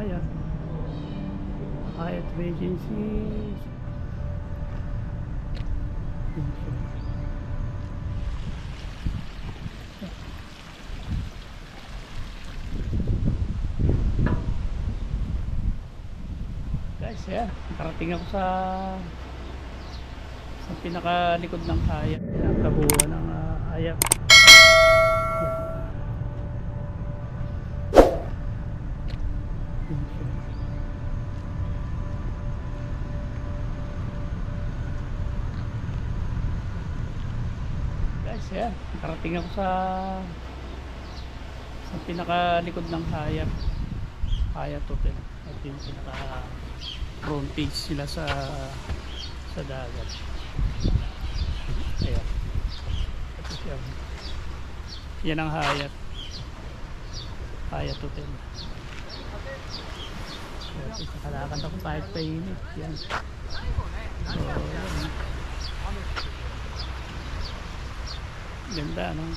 Hyatt. Hyatt Regency. Guys, yan. Karating ako sa pinakalikod ng Hyatt. Yan, kabuuan ng Hyatt. Guys, yan. Karating ako sa pinakalikod ng Hyatt. Hyatt Hotel. At yung pinaka frontage sila sa dagat. Ayan. Ito siya. Yan ang Hyatt. Hyatt Hotel. Ito sa kalakad ako kahit painit. Yan. So, yan. Ganda, no?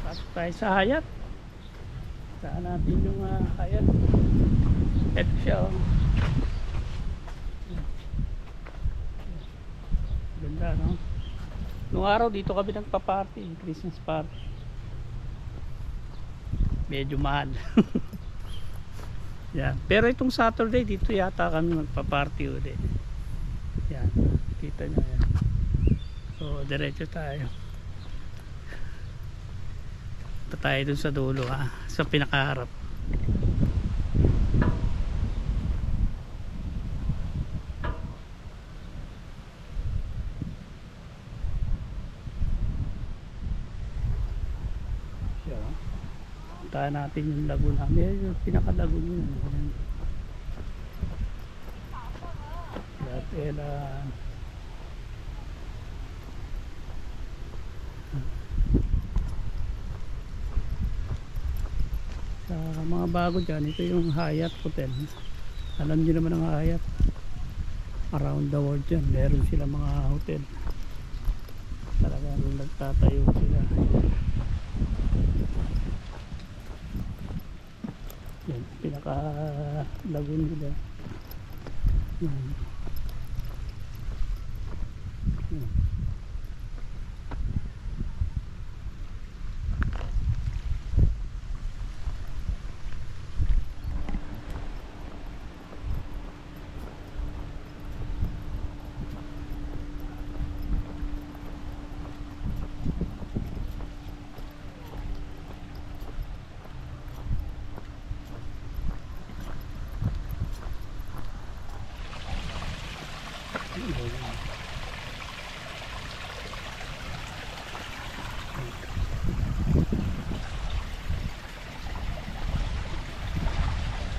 Pasok tayo sa Hyatt. Saan natin yung Hyatt. Ito siya, oh. Ganda, no? Noong araw dito kami nagpa-party, Christmas party. Medyo mahal. Yan. Pero itong Saturday dito yata kami magpa-party ulit. Yan. Kita nyo yan. So diretso tayo. Punta tayo dun sa dulo, ha. Sa pinakaharap. Siya. Puntahan natin yung Laguna. Yung pinaka-Laguna yun. Elan. Sa mga bago dyan, ito yung Hyatt Hotel. Alam nyo naman ang Hyatt. Around the world dyan, meron sila mga hotel. Talagang nagtatayo sila. Yan, pinaka-lagoon nila. Yan. Yan.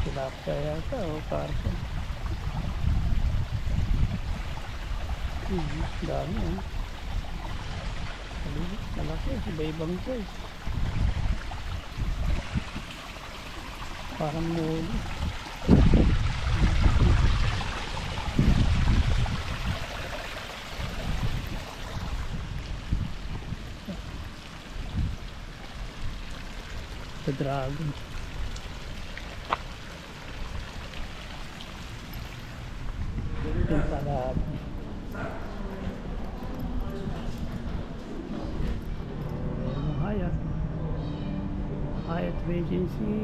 Tilapia yata o karpa. Dami, eh. Malaki, iba-ibang size. Parang muli. The dragon. Yung palab. Hyatt Regency.